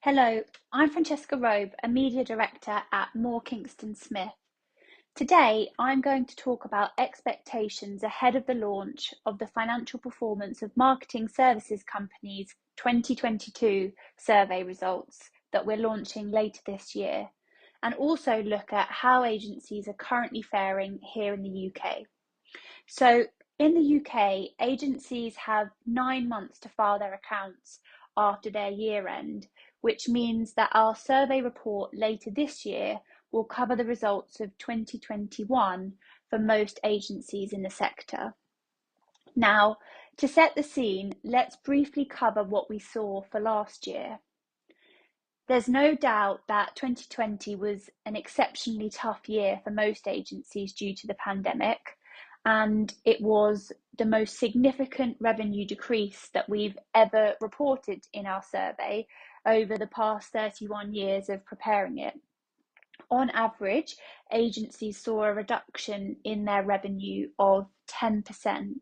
Hello, I'm Francesca Robe, a Media Director at Moore Kingston Smith. Today, I'm going to talk about expectations ahead of the launch of the Financial Performance of Marketing Services Companies 2022 survey results that we're launching later this year, and also look at how agencies are currently faring here in the UK. So, in the UK, agencies have 9 months to file their accounts after their year end, which means that our survey report later this year will cover the results of 2021 for most agencies in the sector. Now, to set the scene, let's briefly cover what we saw for last year. There's no doubt that 2020 was an exceptionally tough year for most agencies due to the pandemic, and it was the most significant revenue decrease that we've ever reported in our survey over the past 31 years of preparing it. On average, agencies saw a reduction in their revenue of 10%.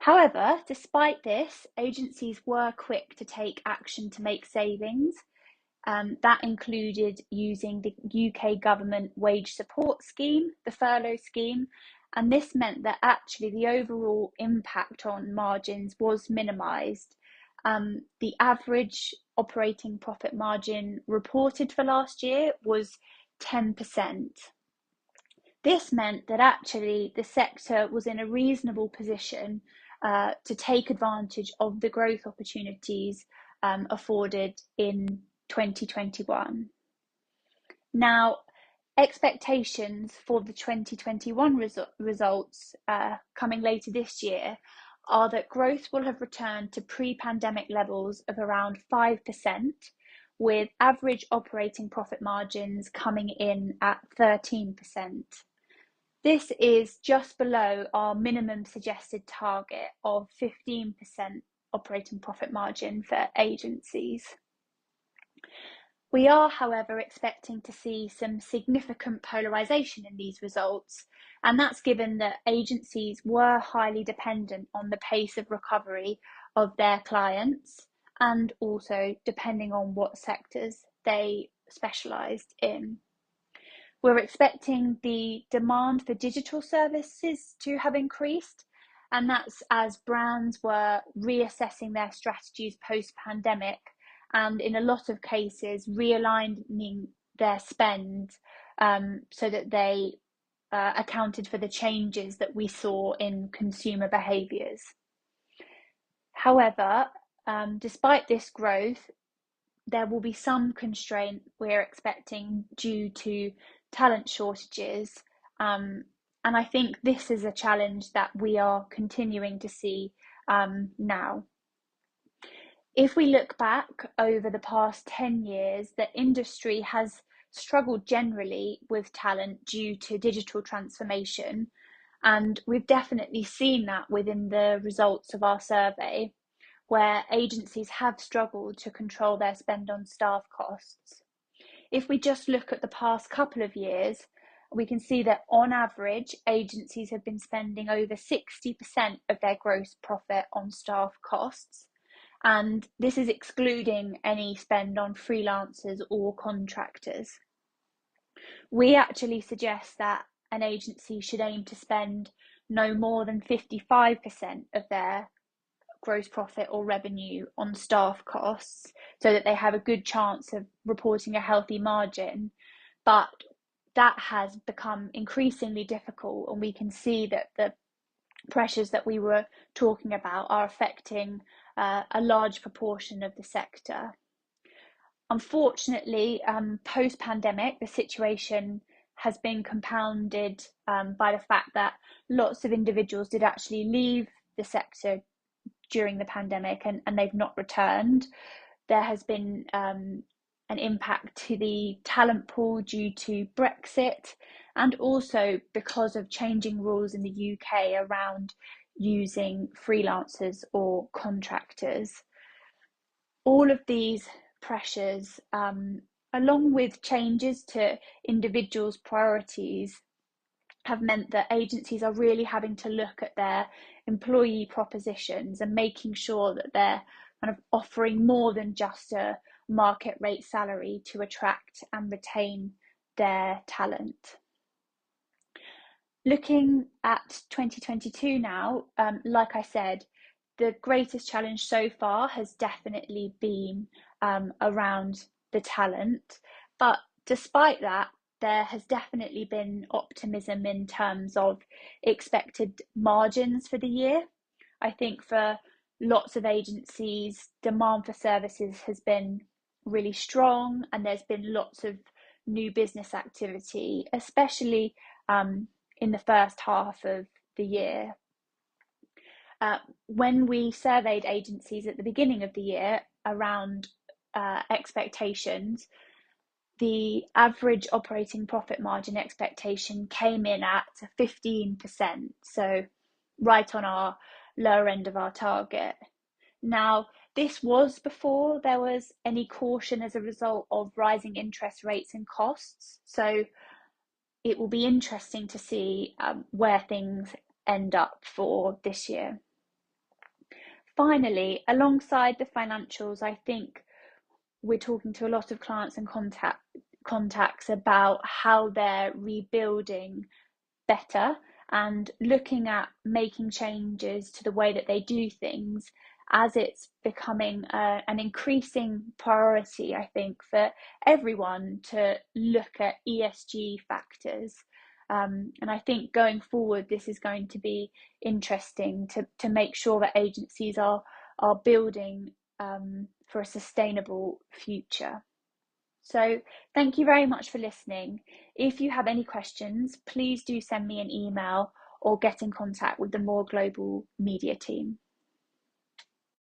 However, despite this, agencies were quick to take action to make savings. That included using the UK government wage support scheme, the furlough scheme, and this meant that actually the overall impact on margins was minimised. The average operating profit margin reported for last year was 10%. This meant that actually the sector was in a reasonable position to take advantage of the growth opportunities afforded in 2021. Now, expectations for the 2021 results coming later this year are that growth will have returned to pre-pandemic levels of around 5%, with average operating profit margins coming in at 13%. This is just below our minimum suggested target of 15% operating profit margin for agencies. We are, however, expecting to see some significant polarisation in these results, and that's given that agencies were highly dependent on the pace of recovery of their clients and also depending on what sectors they specialised in. We're expecting the demand for digital services to have increased, and that's as brands were reassessing their strategies post-pandemic and in a lot of cases realigning their spend so that they accounted for the changes that we saw in consumer behaviours. However, despite this growth, there will be some constraint we're expecting due to talent shortages, and I think this is a challenge that we are continuing to see now. If we look back over the past 10 years, the industry has struggled generally with talent due to digital transformation, and we've definitely seen that within the results of our survey, where agencies have struggled to control their spend on staff costs. If we just look at the past couple of years, we can see that on average, agencies have been spending over 60% of their gross profit on staff costs. And this is excluding any spend on freelancers or contractors. We actually suggest that an agency should aim to spend no more than 55% of their gross profit or revenue on staff costs so that they have a good chance of reporting a healthy margin. But that has become increasingly difficult, and we can see that the pressures that we were talking about are affecting a large proportion of the sector. Unfortunately, post-pandemic, the situation has been compounded by the fact that lots of individuals did actually leave the sector during the pandemic and they've not returned. There has been an impact to the talent pool due to Brexit, and also because of changing rules in the UK around using freelancers or contractors. All of these pressures, along with changes to individuals' priorities, have meant that agencies are really having to look at their employee propositions and making sure that they're kind of offering more than just a market rate salary to attract and retain their talent. Looking at 2022 now, like I said, the greatest challenge so far has definitely been around the talent. But despite that, there has definitely been optimism in terms of expected margins for the year. I think for lots of agencies, demand for services has been really strong, and there's been lots of new business activity, especially in the first half of the year. When we surveyed agencies at the beginning of the year around expectations, the average operating profit margin expectation came in at 15%, so right on our lower end of our target. Now, this was before there was any caution as a result of rising interest rates and costs, so it will be interesting to see where things end up for this year. Finally, alongside the financials, I think we're talking to a lot of clients and contacts about how they're rebuilding better and looking at making changes to the way that they do things, as it's becoming an increasing priority, I think, for everyone to look at ESG factors. And I think going forward, this is going to be interesting to make sure that agencies are building for a sustainable future. So thank you very much for listening. If you have any questions, please do send me an email or get in contact with the Moore Global Media team.